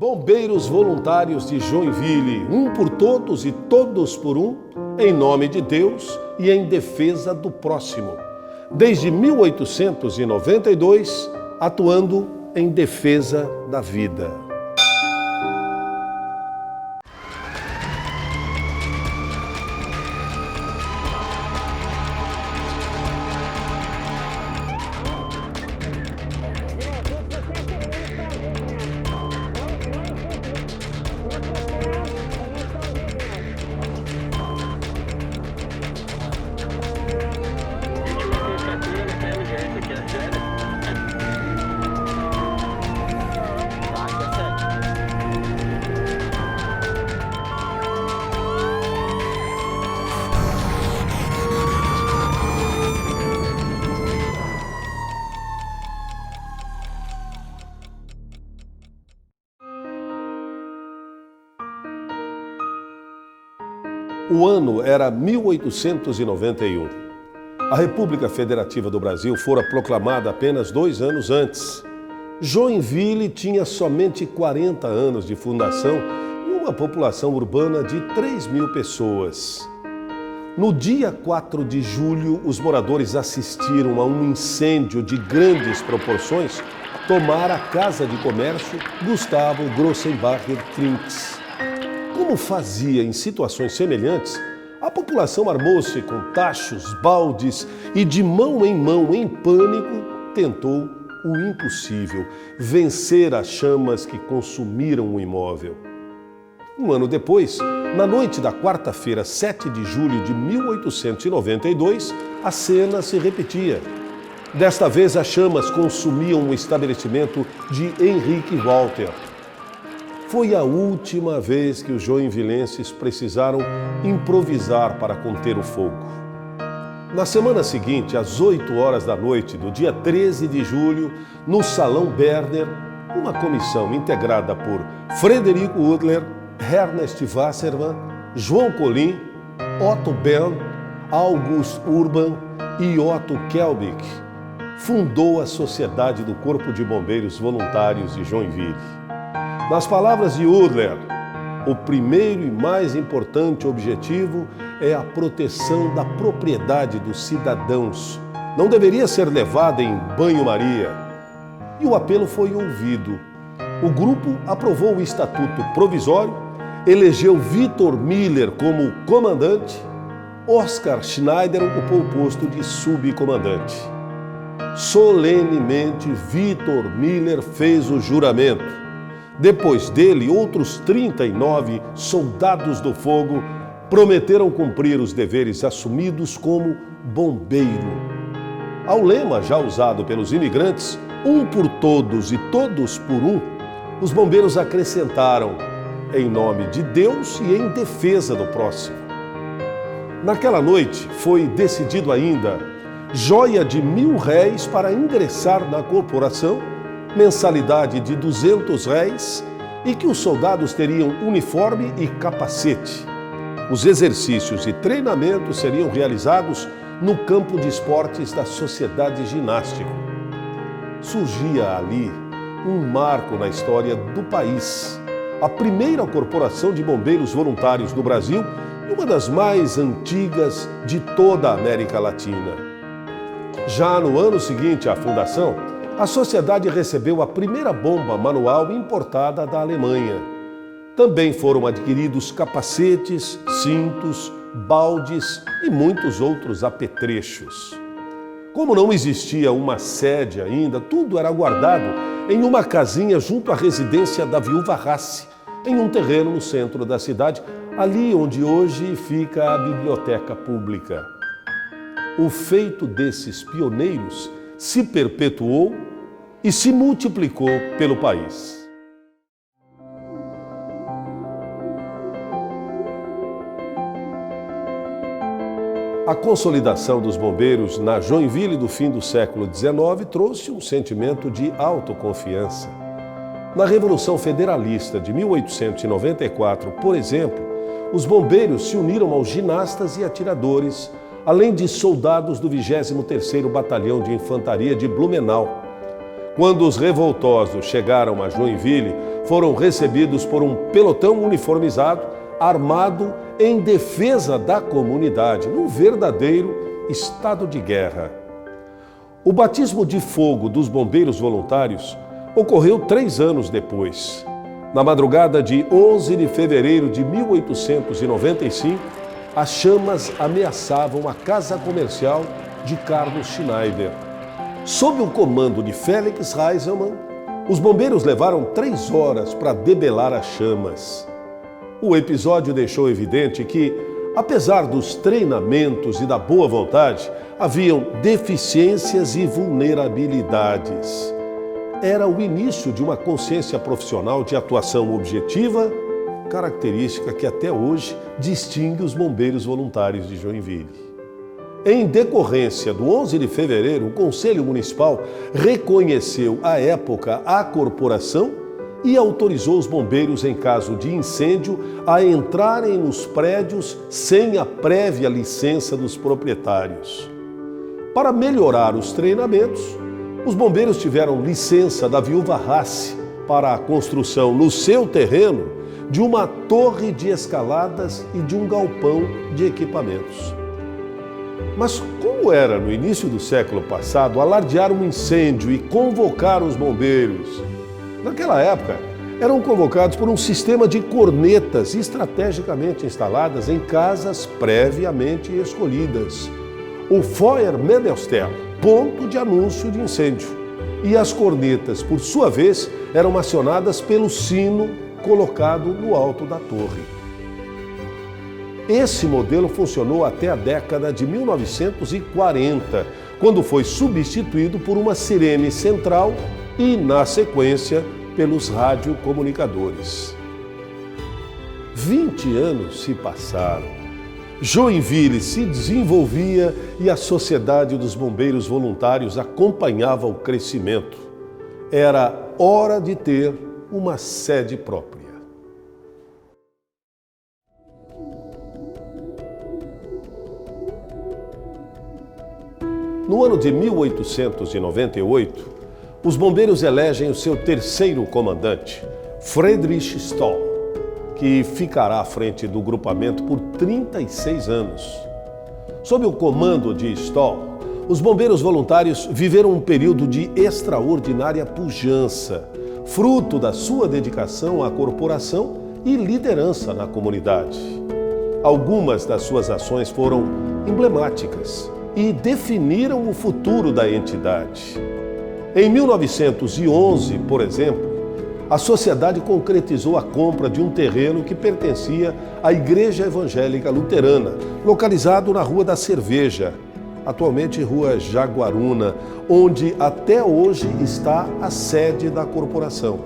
Bombeiros Voluntários de Joinville, um por todos e todos por um, em nome de Deus e em defesa do próximo. Desde 1892, atuando em defesa da vida. O ano era 1891. A República Federativa do Brasil fora proclamada apenas 2 anos antes. Joinville tinha somente 40 anos de fundação e uma população urbana de 3.000 pessoas. No dia 4 de julho, os moradores assistiram a um incêndio de grandes proporções tomar a Casa de Comércio Gustavo Grossenbacher Trinks. Como fazia em situações semelhantes, a população armou-se com tachos, baldes e de mão, em pânico, tentou o impossível, vencer as chamas que consumiram o imóvel. Um ano depois, na noite da quarta-feira, 7 de julho de 1892, a cena se repetia. Desta vez, as chamas consumiam o estabelecimento de Henrique Walter. Foi a última vez que os joinvilenses precisaram improvisar para conter o fogo. Na semana seguinte, às 8 horas da noite do dia 13 de julho, no Salão Berner, uma comissão integrada por Frederico Udler, Ernest Wassermann, João Colim, Otto Bell, August Urban e Otto Kelbick fundou a Sociedade do Corpo de Bombeiros Voluntários de Joinville. Nas palavras de Udler, o primeiro e mais importante objetivo é a proteção da propriedade dos cidadãos. Não deveria ser levada em banho-maria. E o apelo foi ouvido. O grupo aprovou o estatuto provisório, elegeu Vitor Miller como comandante, Oscar Schneider ocupou o posto de subcomandante. Solenemente, Vitor Miller fez o juramento. Depois dele, outros 39 soldados do fogo prometeram cumprir os deveres assumidos como bombeiro. Ao lema já usado pelos imigrantes, um por todos e todos por um, os bombeiros acrescentaram, em nome de Deus e em defesa do próximo. Naquela noite, foi decidido ainda joia de R$1.000 para ingressar na corporação, mensalidade de R$200 e que os soldados teriam uniforme e capacete. Os exercícios e treinamentos seriam realizados no campo de esportes da Sociedade Ginástica. Surgia ali um marco na história do país, a primeira corporação de bombeiros voluntários do Brasil e uma das mais antigas de toda a América Latina. Já no ano seguinte à fundação, a sociedade recebeu a primeira bomba manual importada da Alemanha. Também foram adquiridos capacetes, cintos, baldes e muitos outros apetrechos. Como não existia uma sede ainda, tudo era guardado em uma casinha junto à residência da viúva Rassi, em um terreno no centro da cidade, ali onde hoje fica a biblioteca pública. O feito desses pioneiros se perpetuou e se multiplicou pelo país. A consolidação dos bombeiros na Joinville do fim do século XIX trouxe um sentimento de autoconfiança. Na Revolução Federalista de 1894, por exemplo, os bombeiros se uniram aos ginastas e atiradores, além de soldados do 23º Batalhão de Infantaria de Blumenau. Quando os revoltosos chegaram a Joinville, foram recebidos por um pelotão uniformizado, armado em defesa da comunidade, num verdadeiro estado de guerra. O batismo de fogo dos bombeiros voluntários ocorreu 3 anos depois. Na madrugada de 11 de fevereiro de 1895, as chamas ameaçavam a casa comercial de Carlos Schneider. Sob o comando de Félix Reiselmann, os bombeiros levaram 3 horas para debelar as chamas. O episódio deixou evidente que, apesar dos treinamentos e da boa vontade, haviam deficiências e vulnerabilidades. Era o início de uma consciência profissional de atuação objetiva, característica que até hoje distingue os bombeiros voluntários de Joinville. Em decorrência do 11 de fevereiro, o Conselho Municipal reconheceu à época a corporação e autorizou os bombeiros, em caso de incêndio, a entrarem nos prédios sem a prévia licença dos proprietários. Para melhorar os treinamentos, os bombeiros tiveram licença da viúva Rassi para a construção no seu terreno de uma torre de escaladas e de um galpão de equipamentos. Mas como era no início do século passado alardear um incêndio e convocar os bombeiros? Naquela época, eram convocados por um sistema de cornetas estrategicamente instaladas em casas previamente escolhidas. O Feuermeldestelle, ponto de anúncio de incêndio. E as cornetas, por sua vez, eram acionadas pelo sino colocado no alto da torre. Esse modelo funcionou até a década de 1940, quando foi substituído por uma sirene central e, na sequência, pelos radiocomunicadores. 20 anos se passaram. Joinville se desenvolvia e a Sociedade dos Bombeiros Voluntários acompanhava o crescimento. Era hora de ter uma sede própria. No ano de 1898, os bombeiros elegem o seu terceiro comandante, Friedrich Stoll, que ficará à frente do grupamento por 36 anos. Sob o comando de Stoll, os bombeiros voluntários viveram um período de extraordinária pujança, fruto da sua dedicação à corporação e liderança na comunidade. Algumas das suas ações foram emblemáticas e definiram o futuro da entidade. Em 1911, por exemplo, a sociedade concretizou a compra de um terreno que pertencia à Igreja Evangélica Luterana, localizado na Rua da Cerveja, atualmente Rua Jaguaruna, onde até hoje está a sede da corporação.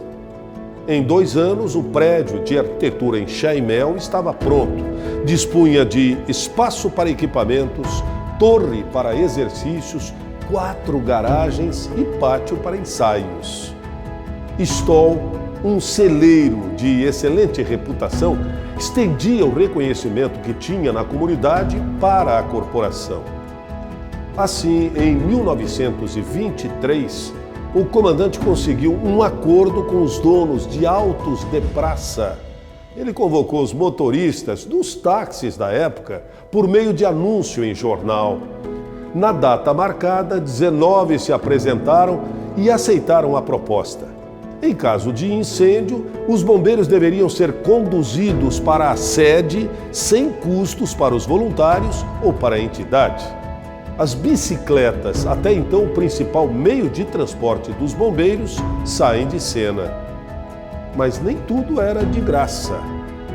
Em 2 anos, o prédio de arquitetura em Chaimel estava pronto, dispunha de espaço para equipamentos, torre para exercícios, 4 garagens e pátio para ensaios. Stoll, um celeiro de excelente reputação, estendia o reconhecimento que tinha na comunidade para a corporação. Assim, em 1923, o comandante conseguiu um acordo com os donos de autos de praça. Ele convocou os motoristas dos táxis da época por meio de anúncio em jornal. Na data marcada, 19 se apresentaram e aceitaram a proposta. Em caso de incêndio, os bombeiros deveriam ser conduzidos para a sede sem custos para os voluntários ou para a entidade. As bicicletas, até então o principal meio de transporte dos bombeiros, saem de cena. Mas nem tudo era de graça.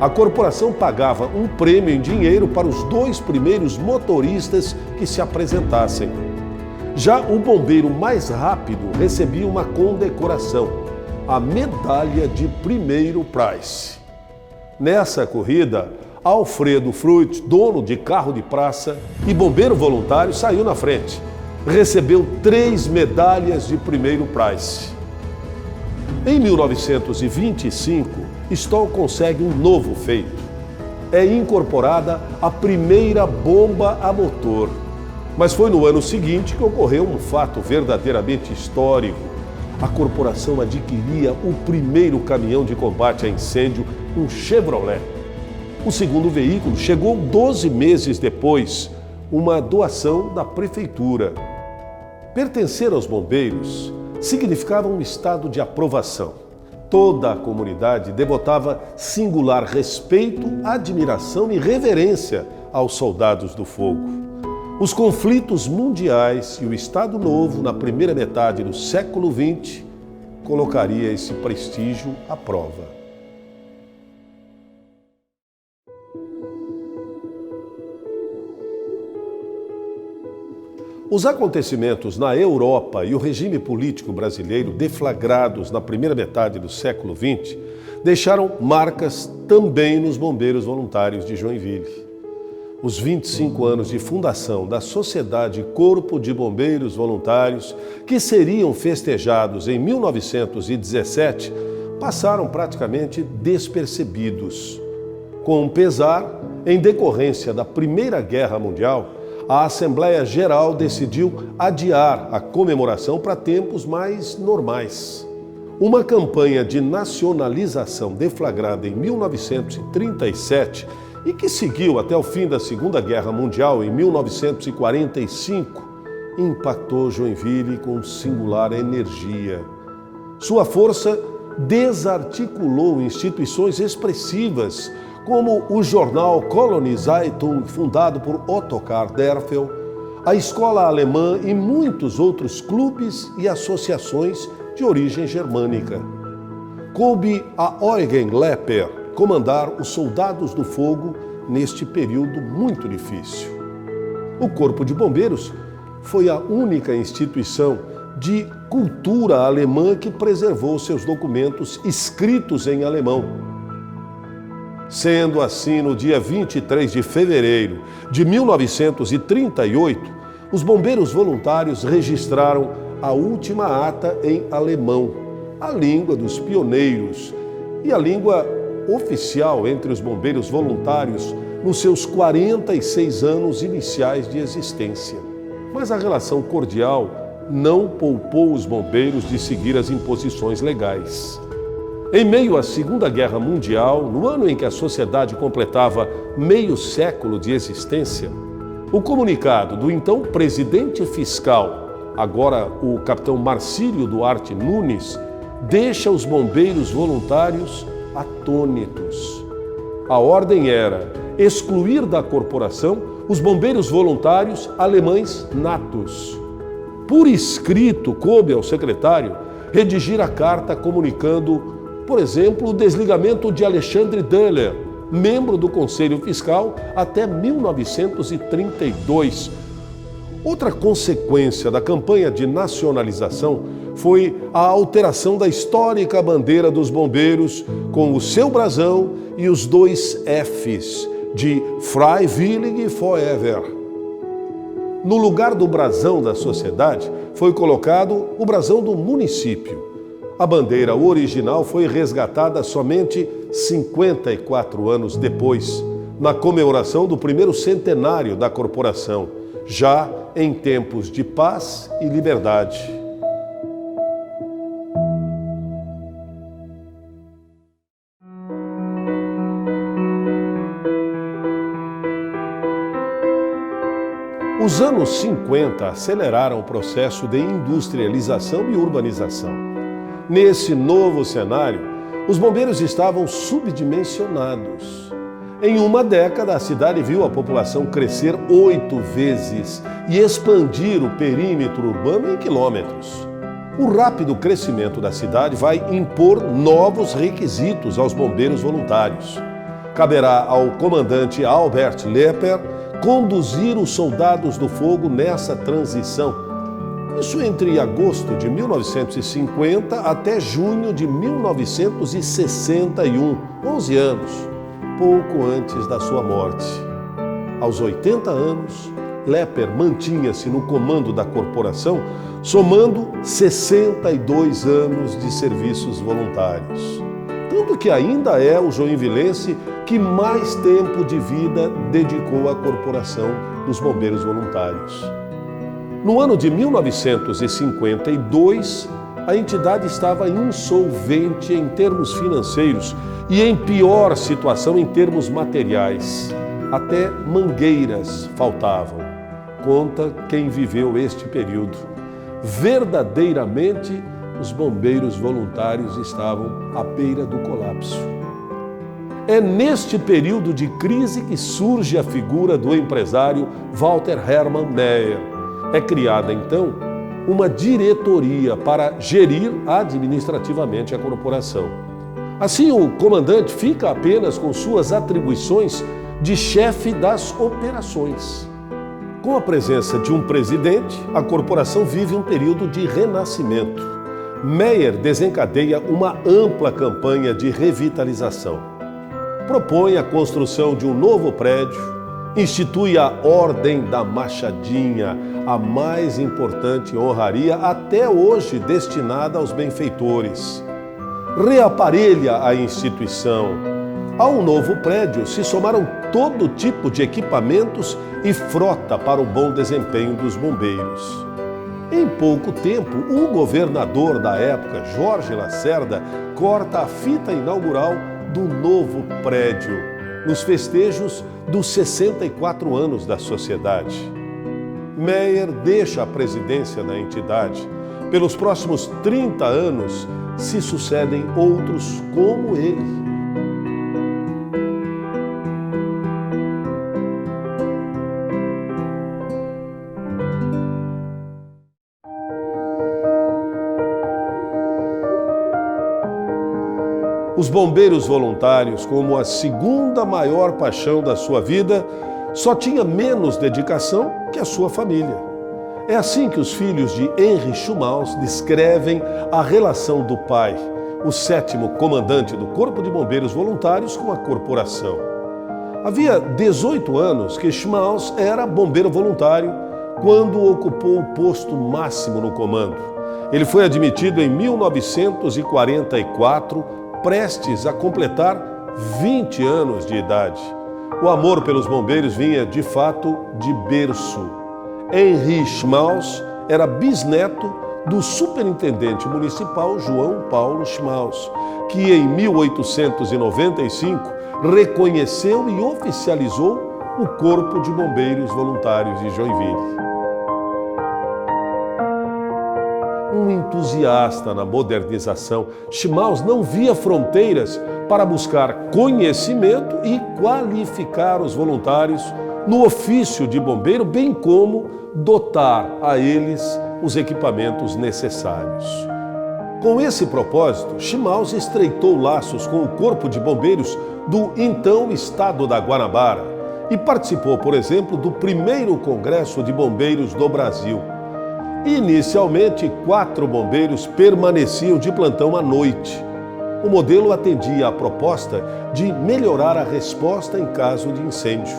A corporação pagava um prêmio em dinheiro para os 2 primeiros motoristas que se apresentassem. Já o bombeiro mais rápido recebia uma condecoração, a medalha de primeiro prize. Nessa corrida, Alfredo Fruit, dono de carro de praça e bombeiro voluntário, saiu na frente. Recebeu 3 medalhas de primeiro prize. Em 1925, Stoll consegue um novo feito. É incorporada a primeira bomba a motor. Mas foi no ano seguinte que ocorreu um fato verdadeiramente histórico. a corporação adquiria o primeiro caminhão de combate a incêndio, um Chevrolet. O segundo veículo chegou 12 meses depois, uma doação da prefeitura. Pertencer aos bombeiros significava um estado de aprovação. Toda a comunidade devotava singular respeito, admiração e reverência aos soldados do fogo. Os conflitos mundiais e o Estado Novo, na primeira metade do século XX, colocaria esse prestígio à prova. Os acontecimentos na Europa e o regime político brasileiro, deflagrados na primeira metade do século XX, deixaram marcas também nos bombeiros voluntários de Joinville. Os 25 anos de fundação da Sociedade Corpo de Bombeiros Voluntários, que seriam festejados em 1917, passaram praticamente despercebidos. Com pesar, em decorrência da Primeira Guerra Mundial, a Assembleia Geral decidiu adiar a comemoração para tempos mais normais. Uma campanha de nacionalização deflagrada em 1937 e que seguiu até o fim da Segunda Guerra Mundial em 1945, impactou Joinville com singular energia. Sua força desarticulou instituições expressivas, como o jornal Colony Zeitung, fundado por Ottokar Derfel, a escola alemã e muitos outros clubes e associações de origem germânica. Coube a Eugen Lepper comandar os soldados do fogo neste período muito difícil. O Corpo de Bombeiros foi a única instituição de cultura alemã que preservou seus documentos escritos em alemão. Sendo assim, no dia 23 de fevereiro de 1938, os bombeiros voluntários registraram a última ata em alemão, a língua dos pioneiros e a língua oficial entre os bombeiros voluntários nos seus 46 anos iniciais de existência. Mas a relação cordial não poupou os bombeiros de seguir as imposições legais. Em meio à Segunda Guerra Mundial, no ano em que a sociedade completava meio século de existência, o comunicado do então presidente fiscal, agora o capitão Marcílio Duarte Nunes, deixa os bombeiros voluntários atônitos. A ordem era excluir da corporação os bombeiros voluntários alemães natos. Por escrito, coube ao secretário redigir a carta comunicando, por exemplo, o desligamento de Alexandre Döhler, membro do Conselho Fiscal, até 1932. Outra consequência da campanha de nacionalização foi a alteração da histórica bandeira dos bombeiros com o seu brasão e os 2 Fs de Freiwillig Forever. No lugar do brasão da sociedade foi colocado o brasão do município. A bandeira original foi resgatada somente 54 anos depois, na comemoração do primeiro centenário da corporação, já em tempos de paz e liberdade. Os anos 50 aceleraram o processo de industrialização e urbanização. Nesse novo cenário, os bombeiros estavam subdimensionados. Em uma década, a cidade viu a população crescer 8 vezes e expandir o perímetro urbano em quilômetros. O rápido crescimento da cidade vai impor novos requisitos aos bombeiros voluntários. Caberá ao comandante Albert Lepper conduzir os soldados do fogo nessa transição. Isso entre agosto de 1950 até junho de 1961, 11 anos, pouco antes da sua morte. Aos 80 anos, Lepper mantinha-se no comando da corporação, somando 62 anos de serviços voluntários. Tanto que ainda é o joinvilense que mais tempo de vida dedicou à corporação dos bombeiros voluntários. No ano de 1952, a entidade estava insolvente em termos financeiros e em pior situação em termos materiais. Até mangueiras faltavam. Conta quem viveu este período. Verdadeiramente, os bombeiros voluntários estavam à beira do colapso. É neste período de crise que surge a figura do empresário Walter Hermann Meyer. É criada, então, uma diretoria para gerir administrativamente a corporação. Assim, o comandante fica apenas com suas atribuições de chefe das operações. Com a presença de um presidente, a corporação vive um período de renascimento. Meyer desencadeia uma ampla campanha de revitalização. Propõe a construção de um novo prédio, institui a Ordem da Machadinha, a mais importante honraria até hoje destinada aos benfeitores. Reaparelha a instituição. Ao novo prédio se somaram todo tipo de equipamentos e frota para o bom desempenho dos bombeiros. Em pouco tempo, o governador da época, Jorge Lacerda, corta a fita inaugural do novo prédio, nos festejos dos 64 anos da sociedade. Meyer deixa a presidência da entidade. Pelos próximos 30 anos, se sucedem outros como ele. Os bombeiros voluntários, como a segunda maior paixão da sua vida, só tinha menos dedicação que a sua família. É assim que os filhos de Henry Schmalz descrevem a relação do pai, o 7º comandante do Corpo de Bombeiros Voluntários, com a corporação. Havia 18 anos que Schmalz era bombeiro voluntário quando ocupou o posto máximo no comando. Ele foi admitido em 1944, prestes a completar 20 anos de idade. O amor pelos bombeiros vinha, de fato, de berço. Henry Schmalz era bisneto do superintendente municipal João Paulo Schmalz, que em 1895 reconheceu e oficializou o Corpo de Bombeiros Voluntários de Joinville. Um entusiasta na modernização, Schmalz não via fronteiras para buscar conhecimento e qualificar os voluntários no ofício de bombeiro, bem como dotar a eles os equipamentos necessários. Com esse propósito, Schmalz estreitou laços com o Corpo de Bombeiros do então Estado da Guanabara e participou, por exemplo, do primeiro Congresso de Bombeiros do Brasil. Inicialmente, 4 bombeiros permaneciam de plantão à noite. O modelo atendia à proposta de melhorar a resposta em caso de incêndio.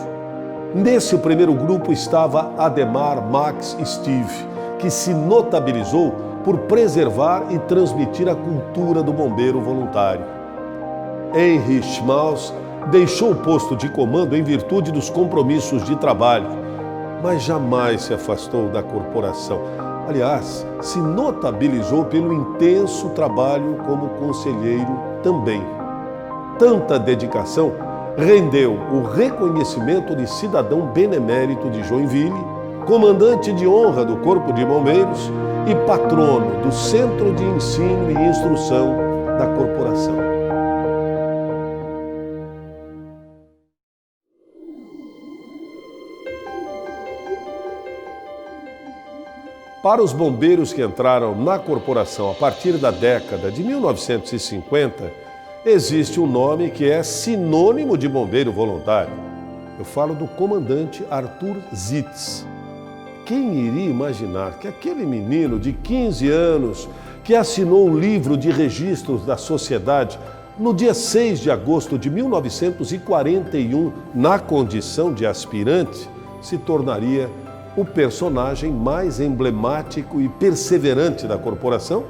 Nesse primeiro grupo estava Ademar Max Steve, que se notabilizou por preservar e transmitir a cultura do bombeiro voluntário. Henry Schmalz deixou o posto de comando em virtude dos compromissos de trabalho, mas jamais se afastou da corporação. Aliás, se notabilizou pelo intenso trabalho como conselheiro também. Tanta dedicação rendeu o reconhecimento de cidadão benemérito de Joinville, comandante de honra do Corpo de Bombeiros e patrono do Centro de Ensino e Instrução da corporação. Para os bombeiros que entraram na corporação a partir da década de 1950, existe um nome que é sinônimo de bombeiro voluntário. Eu falo do comandante Arthur Zitz. Quem iria imaginar que aquele menino de 15 anos que assinou o livro de registros da sociedade no dia 6 de agosto de 1941, na condição de aspirante, se tornaria o personagem mais emblemático e perseverante da corporação?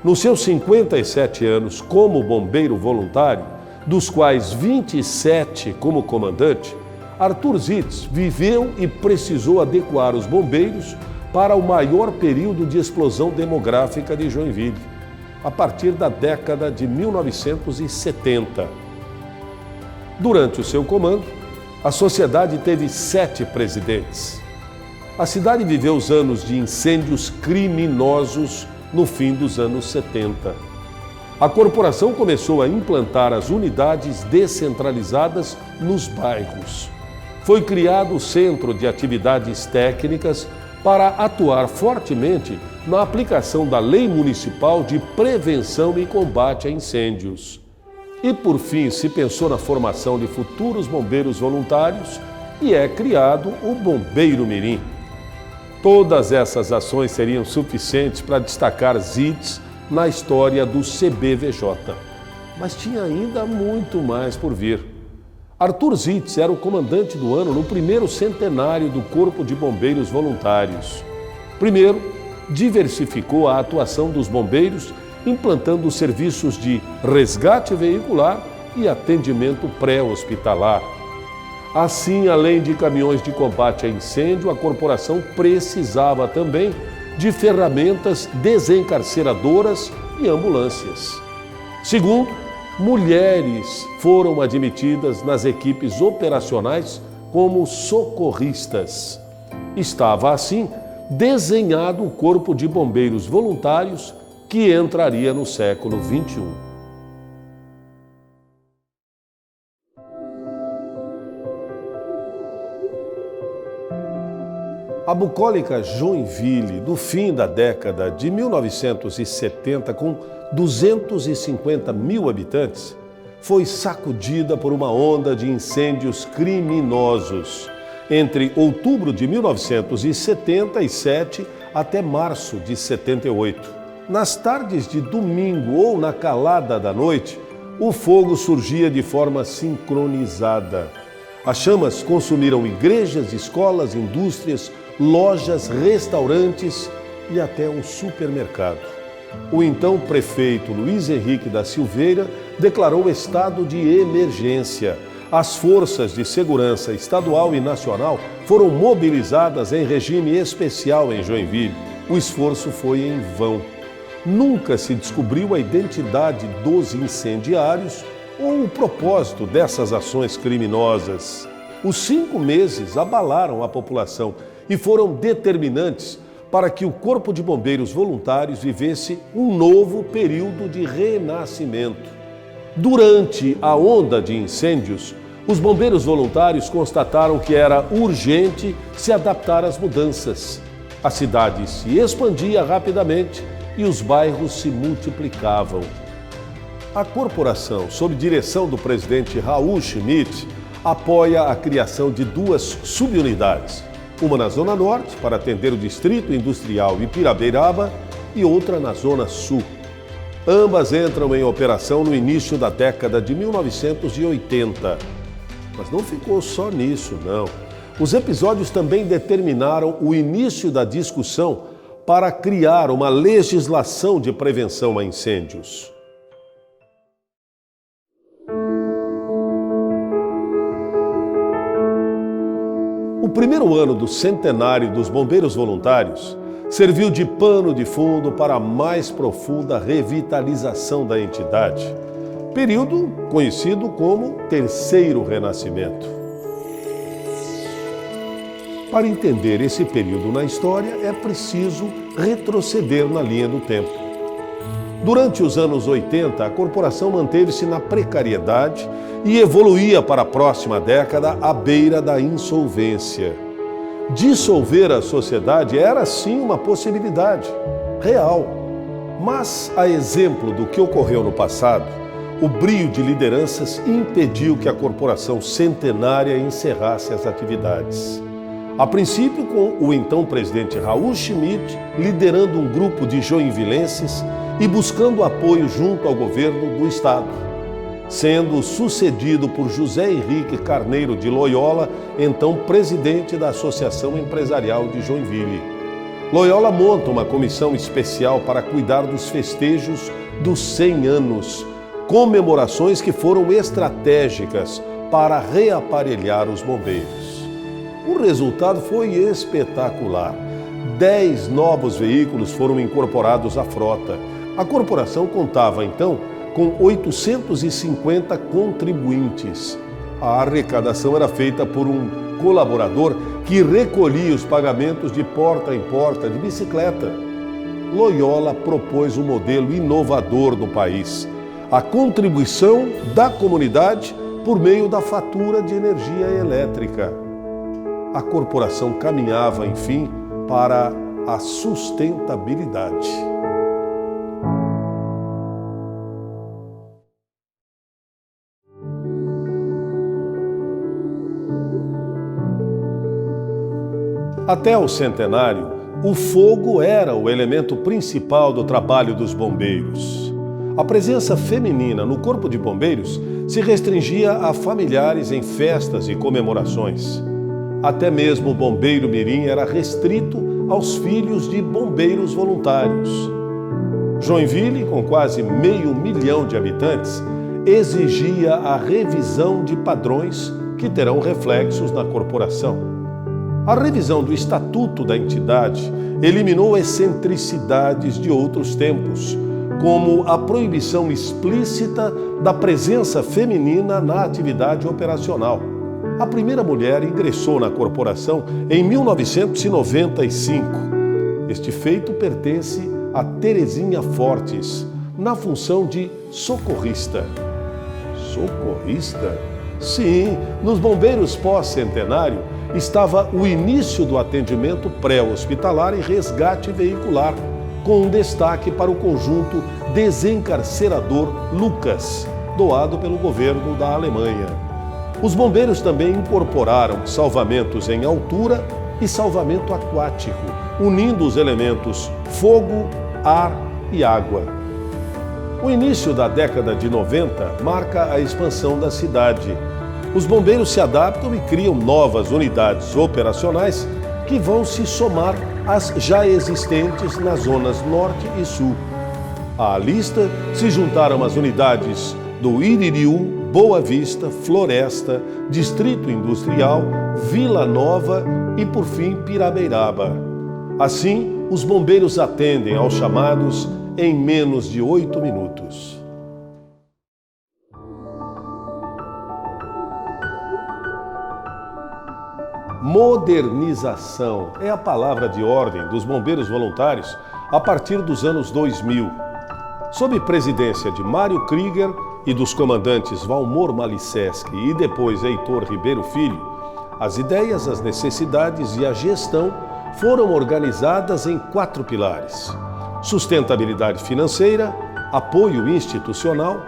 Nos seus 57 anos como bombeiro voluntário, dos quais 27 como comandante, Arthur Zitz viveu e precisou adequar os bombeiros para o maior período de explosão demográfica de Joinville, a partir da década de 1970. Durante o seu comando, a sociedade teve 7 presidentes. A cidade viveu os anos de incêndios criminosos no fim dos anos 70. A corporação começou a implantar as unidades descentralizadas nos bairros. Foi criado o Centro de Atividades Técnicas para atuar fortemente na aplicação da Lei Municipal de Prevenção e Combate a Incêndios. E, por fim, se pensou na formação de futuros bombeiros voluntários e é criado o Bombeiro Mirim. Todas essas ações seriam suficientes para destacar Zitz na história do CBVJ. Mas tinha ainda muito mais por vir. Arthur Zitz era o comandante do ano no primeiro centenário do Corpo de Bombeiros Voluntários. Primeiro, diversificou a atuação dos bombeiros, implantando serviços de resgate veicular e atendimento pré-hospitalar. Assim, além de caminhões de combate a incêndio, a corporação precisava também de ferramentas desencarceradoras e ambulâncias. Segundo, mulheres foram admitidas nas equipes operacionais como socorristas. Estava, assim, desenhado o Corpo de Bombeiros Voluntários que entraria no século XXI. A bucólica Joinville, do fim da década de 1970, com 250 mil habitantes, foi sacudida por uma onda de incêndios criminosos entre outubro de 1977 até março de 78. Nas tardes de domingo ou na calada da noite, o fogo surgia de forma sincronizada. As chamas consumiram igrejas, escolas, indústrias, lojas, restaurantes e até um supermercado. O então prefeito Luiz Henrique da Silveira declarou estado de emergência. As forças de segurança estadual e nacional foram mobilizadas em regime especial em Joinville. O esforço foi em vão. Nunca se descobriu a identidade dos incendiários ou o propósito dessas ações criminosas. Os 5 meses abalaram a população e foram determinantes para que o Corpo de Bombeiros Voluntários vivesse um novo período de renascimento. Durante a onda de incêndios, os bombeiros voluntários constataram que era urgente se adaptar às mudanças. A cidade se expandia rapidamente e os bairros se multiplicavam. A corporação, sob direção do presidente Raul Schmidt, apoia a criação de 2 subunidades, uma na Zona Norte, para atender o Distrito Industrial Ipirabeiraba, e outra na Zona Sul. Ambas entram em operação no início da década de 1980. Mas não ficou só nisso, não. Os episódios também determinaram o início da discussão para criar uma legislação de prevenção a incêndios. O primeiro ano do centenário dos Bombeiros Voluntários serviu de pano de fundo para a mais profunda revitalização da entidade, período conhecido como Terceiro Renascimento. Para entender esse período na história, é preciso retroceder na linha do tempo. Durante os anos 80, a corporação manteve-se na precariedade e evoluía para a próxima década à beira da insolvência. Dissolver a sociedade era, sim, uma possibilidade real. Mas, a exemplo do que ocorreu no passado, o brio de lideranças impediu que a corporação centenária encerrasse as atividades. A princípio, com o então presidente Raul Schmidt liderando um grupo de joinvilenses e buscando apoio junto ao governo do estado, sendo sucedido por José Henrique Carneiro de Loyola, então presidente da Associação Empresarial de Joinville. Loyola monta uma comissão especial para cuidar dos festejos dos 100 anos, comemorações que foram estratégicas para reaparelhar os bombeiros. O resultado foi espetacular. 10 novos veículos foram incorporados à frota. A corporação contava, então, com 850 contribuintes. A arrecadação era feita por um colaborador que recolhia os pagamentos de porta em porta de bicicleta. Loyola propôs um modelo inovador no país: a contribuição da comunidade por meio da fatura de energia elétrica. A corporação caminhava, enfim, para a sustentabilidade. Até o centenário, o fogo era o elemento principal do trabalho dos bombeiros. A presença feminina no corpo de bombeiros se restringia a familiares em festas e comemorações. Até mesmo o bombeiro mirim era restrito aos filhos de bombeiros voluntários. Joinville, com quase 500 mil de habitantes, exigia a revisão de padrões que terão reflexos na corporação. A revisão do estatuto da entidade eliminou excentricidades de outros tempos, como a proibição explícita da presença feminina na atividade operacional. A primeira mulher ingressou na corporação em 1995. Este feito pertence a Terezinha Fortes, na função de socorrista. Socorrista? Sim, nos bombeiros pós-centenário estava o início do atendimento pré-hospitalar e resgate veicular, com um destaque para o conjunto desencarcerador Lucas, doado pelo governo da Alemanha. Os bombeiros também incorporaram salvamentos em altura e salvamento aquático, unindo os elementos fogo, ar e água. O início da década de 90 marca a expansão da cidade. Os bombeiros se adaptam e criam novas unidades operacionais que vão se somar às já existentes nas zonas norte e sul. À lista se juntaram as unidades do Iririú, Boa Vista, Floresta, Distrito Industrial, Vila Nova e, por fim, Pirabeiraba. Assim, os bombeiros atendem aos chamados em menos de 8 minutos. Modernização é a palavra de ordem dos bombeiros voluntários a partir dos anos 2000. Sob presidência de Mário Krieger e dos comandantes Valmor Maliceski e depois Heitor Ribeiro Filho, as ideias, as necessidades e a gestão foram organizadas em 4 pilares: sustentabilidade financeira, apoio institucional,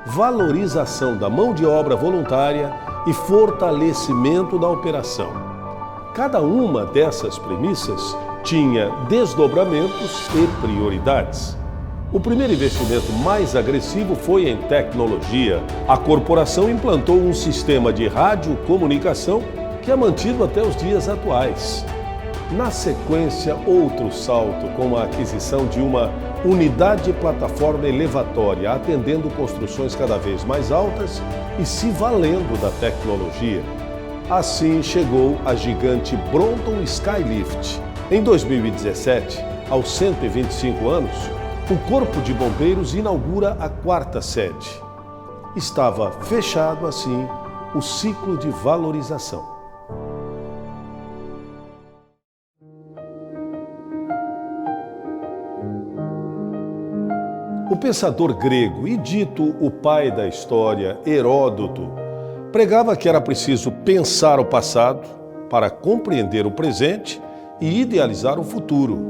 valorização da mão de obra voluntária e fortalecimento da operação. Cada uma dessas premissas tinha desdobramentos e prioridades. O primeiro investimento mais agressivo foi em tecnologia. A corporação implantou um sistema de radiocomunicação que é mantido até os dias atuais. Na sequência, outro salto com a aquisição de uma unidade de plataforma elevatória, atendendo construções cada vez mais altas e se valendo da tecnologia. Assim chegou a gigante Bronton Skylift. Em 2017, aos 125 anos, o Corpo de Bombeiros inaugura a 4ª sede. Estava fechado, assim, o ciclo de valorização. O pensador grego e dito o pai da história, Heródoto, pregava que era preciso pensar o passado para compreender o presente e idealizar o futuro.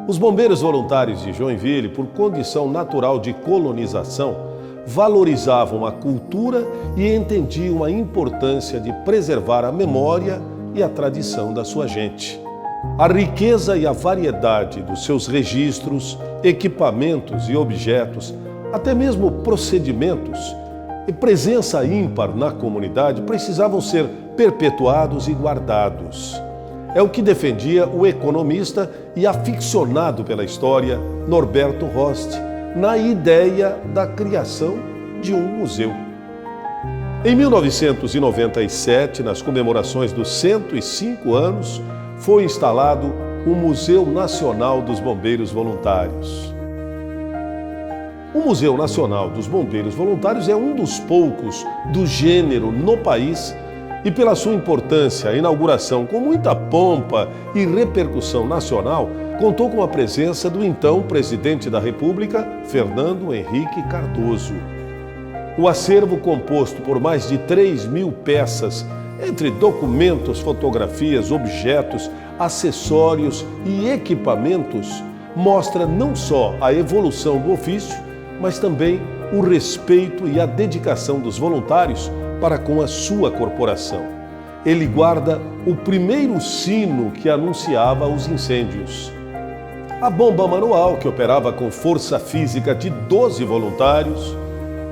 Os bombeiros voluntários de Joinville, por condição natural de colonização, valorizavam a cultura e entendiam a importância de preservar a memória e a tradição da sua gente. A riqueza e a variedade dos seus registros, equipamentos e objetos, até mesmo procedimentos, e presença ímpar na comunidade precisavam ser perpetuados e guardados. É o que defendia o economista e aficionado pela história Norberto Rost, na ideia da criação de um museu. Em 1997, nas comemorações dos 105 anos, foi instalado o Museu Nacional dos Bombeiros Voluntários. O Museu Nacional dos Bombeiros Voluntários é um dos poucos do gênero no país e, pela sua importância, a inauguração com muita pompa e repercussão nacional contou com a presença do então presidente da República, Fernando Henrique Cardoso. O acervo, composto por mais de 3.000 peças, entre documentos, fotografias, objetos, acessórios e equipamentos, mostra não só a evolução do ofício, mas também o respeito e a dedicação dos voluntários para com a sua corporação. Ele guarda o primeiro sino que anunciava os incêndios. A bomba manual, que operava com força física de 12 voluntários,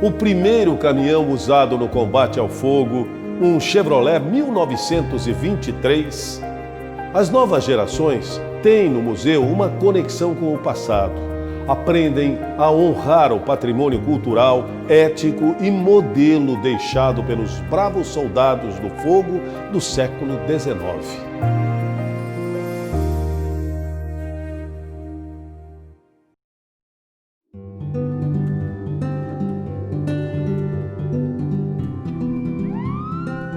o primeiro caminhão usado no combate ao fogo, um Chevrolet 1923. As novas gerações têm no museu uma conexão com o passado. Aprendem a honrar o patrimônio cultural, ético e modelo deixado pelos bravos soldados do fogo do século XIX.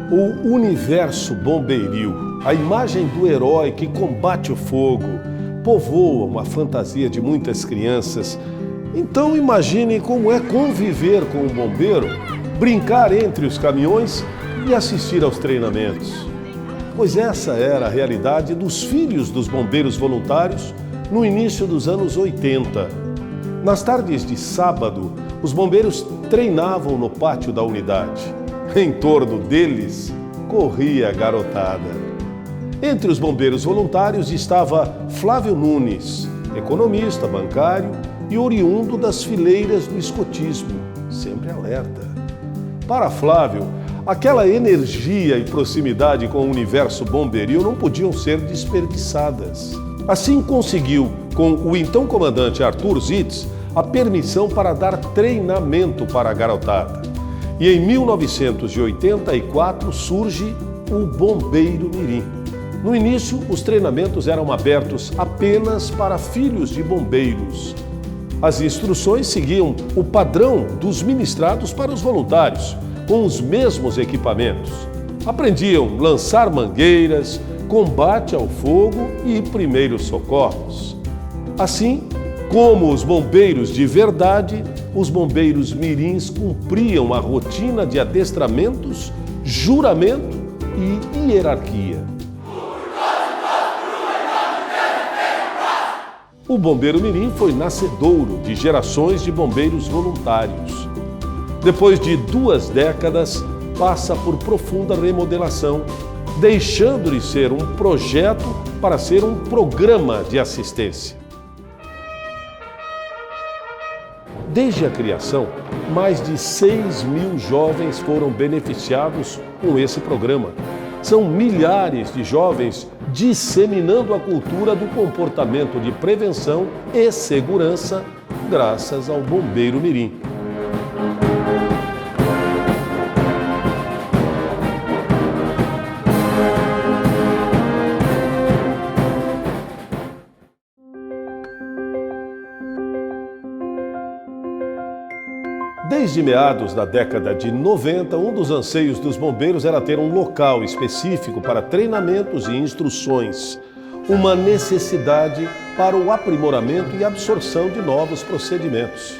O universo bombeiril, a imagem do herói que combate o fogo, povoa uma fantasia de muitas crianças. Então imagine como é conviver com um bombeiro, brincar entre os caminhões e assistir aos treinamentos. Pois essa era a realidade dos filhos dos bombeiros voluntários no início dos anos 80. Nas tardes de sábado, os bombeiros treinavam no pátio da unidade. Em torno deles, corria a garotada. Entre os bombeiros voluntários estava Flávio Nunes, economista, bancário e oriundo das fileiras do escotismo, sempre alerta. Para Flávio, aquela energia e proximidade com o universo bombeiril não podiam ser desperdiçadas. Assim conseguiu, com o então comandante Arthur Zitz, a permissão para dar treinamento para a garotada. E em 1984 surge o Bombeiro Mirim. No início, os treinamentos eram abertos apenas para filhos de bombeiros. As instruções seguiam o padrão dos ministrados para os voluntários, com os mesmos equipamentos. Aprendiam lançar mangueiras, combate ao fogo e primeiros socorros. Assim, como os bombeiros de verdade, os bombeiros mirins cumpriam a rotina de adestramentos, juramento e hierarquia. O Bombeiro Mirim foi nascedouro de gerações de bombeiros voluntários. Depois de 2 décadas, passa por profunda remodelação, deixando de ser um projeto para ser um programa de assistência. Desde a criação, mais de 6.000 jovens foram beneficiados com esse programa. São milhares de jovens disseminando a cultura do comportamento de prevenção e segurança graças ao Bombeiro Mirim. Desde meados da década de 90, um dos anseios dos bombeiros era ter um local específico para treinamentos e instruções, uma necessidade para o aprimoramento e absorção de novos procedimentos.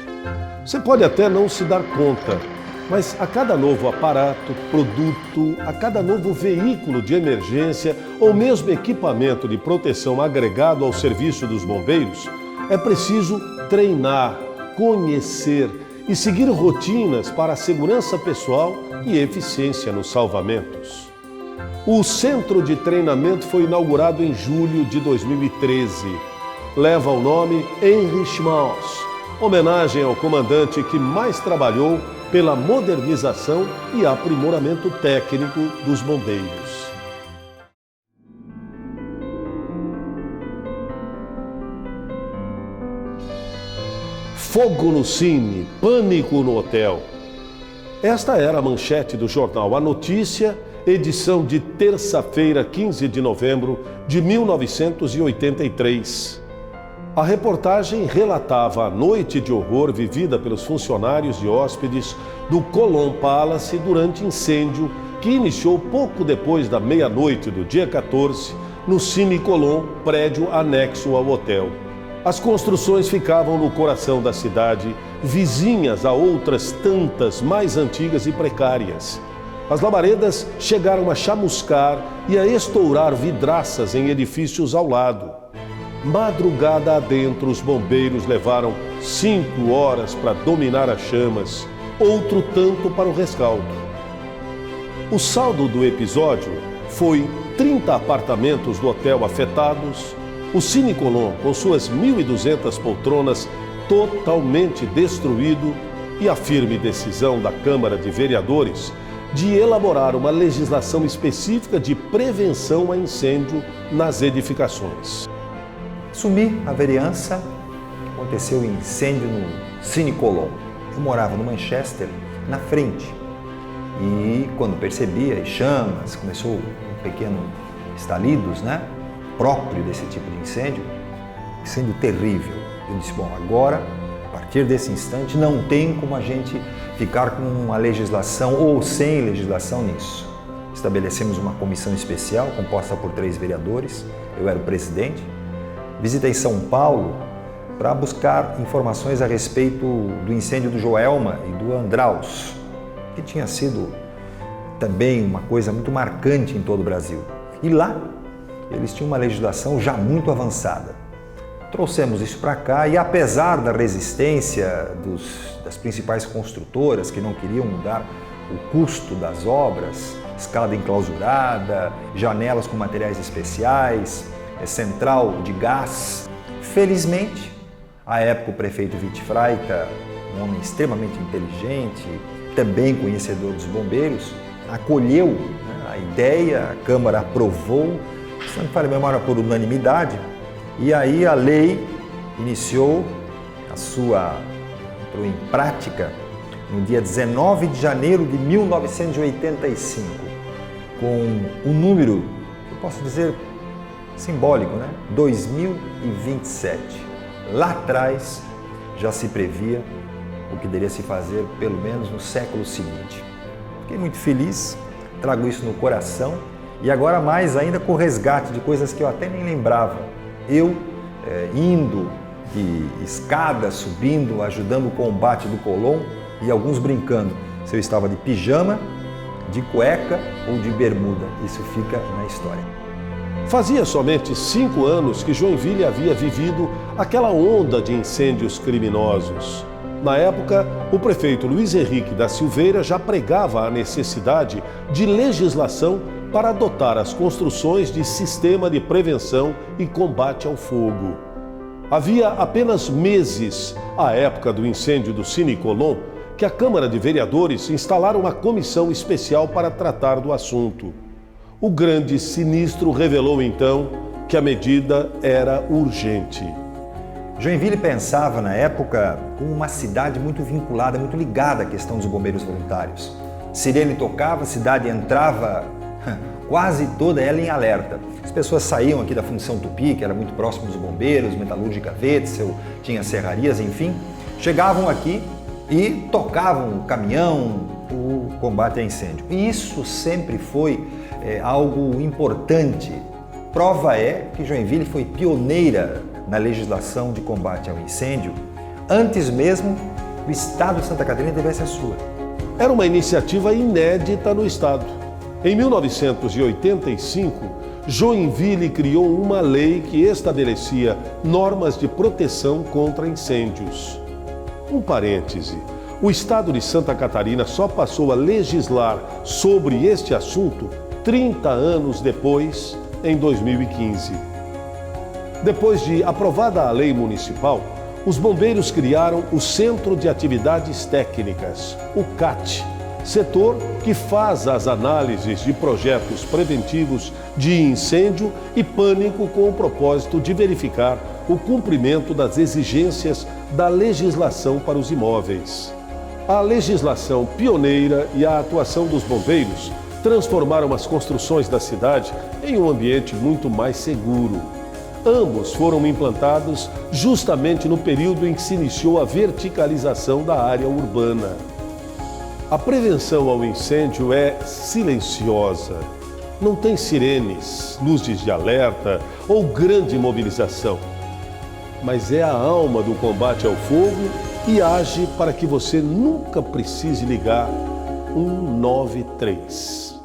Você pode até não se dar conta, mas a cada novo aparato, produto, a cada novo veículo de emergência ou mesmo equipamento de proteção agregado ao serviço dos bombeiros, é preciso treinar, conhecer e seguir rotinas para a segurança pessoal e eficiência nos salvamentos. O Centro de Treinamento foi inaugurado em julho de 2013. Leva o nome Heinrich Maus, homenagem ao comandante que mais trabalhou pela modernização e aprimoramento técnico dos bombeiros. Fogo no Cine, pânico no hotel. Esta era a manchete do jornal A Notícia edição de terça-feira, 15 de novembro de 1983. A reportagem relatava a noite de horror vivida pelos funcionários e hóspedes do Colón Palace durante incêndio que iniciou pouco depois da meia-noite do dia 14 no Cine Colón, prédio anexo ao hotel. As construções ficavam no coração da cidade, vizinhas a outras tantas mais antigas e precárias. As labaredas chegaram a chamuscar e a estourar vidraças em edifícios ao lado. Madrugada adentro, os bombeiros levaram 5 horas para dominar as chamas, outro tanto para o rescaldo. O saldo do episódio foi 30 apartamentos do hotel afetados, o Cine Colón, com suas 1.200 poltronas, totalmente destruído, e a firme decisão da Câmara de Vereadores de elaborar uma legislação específica de prevenção a incêndio nas edificações. Assumi a vereança, aconteceu incêndio no Cine Colón. Eu morava no Manchester, na frente. E quando percebi as chamas, começou um pequeno estalidos, próprio desse tipo de incêndio terrível. Eu disse, bom, agora, a partir desse instante, não tem como a gente ficar com uma legislação ou sem legislação nisso. Estabelecemos uma comissão especial, composta por 3 vereadores, eu era o presidente. Visitei São Paulo para buscar informações a respeito do incêndio do Joelma e do Andraus, que tinha sido também uma coisa muito marcante em todo o Brasil. E lá, eles tinham uma legislação já muito avançada. Trouxemos isso para cá e, apesar da resistência das principais construtoras que não queriam mudar o custo das obras, escada enclausurada, janelas com materiais especiais, central de gás, felizmente, à época o prefeito Wittfreiter, um homem extremamente inteligente, também conhecedor dos bombeiros, acolheu a ideia, a Câmara aprovou, se não me falha a memória, por unanimidade, e aí a lei iniciou entrou em prática no dia 19 de janeiro de 1985, com um número, eu posso dizer, simbólico, 2027. Lá atrás já se previa o que deveria se fazer pelo menos no século seguinte. Fiquei muito feliz, trago isso no coração e agora mais ainda com o resgate de coisas que eu até nem lembrava. Eu indo de escada, subindo, ajudando o combate do Colón e alguns brincando se eu estava de pijama, de cueca ou de bermuda. Isso fica na história. Fazia somente 5 anos que Joinville havia vivido aquela onda de incêndios criminosos. Na época, o prefeito Luiz Henrique da Silveira já pregava a necessidade de legislação para adotar as construções de sistema de prevenção e combate ao fogo. Havia apenas meses, à época do incêndio do Cine Colón, que a Câmara de Vereadores instalara uma comissão especial para tratar do assunto. O grande sinistro revelou então que a medida era urgente. Joinville pensava na época como uma cidade muito vinculada, muito ligada à questão dos bombeiros voluntários. Sirene tocava, a cidade entrava quase toda ela em alerta. As pessoas saíam aqui da Função Tupi, que era muito próximo dos bombeiros, Metalúrgica Wetzel, tinha serrarias, enfim, chegavam aqui e tocavam o caminhão, o combate a incêndio. E isso sempre foi algo importante. Prova é que Joinville foi pioneira na legislação de combate ao incêndio, antes mesmo do Estado de Santa Catarina tivesse a sua. Era uma iniciativa inédita no Estado. Em 1985, Joinville criou uma lei que estabelecia normas de proteção contra incêndios. Um parêntese, o Estado de Santa Catarina só passou a legislar sobre este assunto 30 anos depois, em 2015. Depois de aprovada a lei municipal, os bombeiros criaram o Centro de Atividades Técnicas, o CAT, setor que faz as análises de projetos preventivos de incêndio e pânico com o propósito de verificar o cumprimento das exigências da legislação para os imóveis. A legislação pioneira e a atuação dos bombeiros transformaram as construções da cidade em um ambiente muito mais seguro. Ambos foram implantados justamente no período em que se iniciou a verticalização da área urbana. A prevenção ao incêndio é silenciosa. Não tem sirenes, luzes de alerta ou grande mobilização. Mas é a alma do combate ao fogo e age para que você nunca precise ligar 193.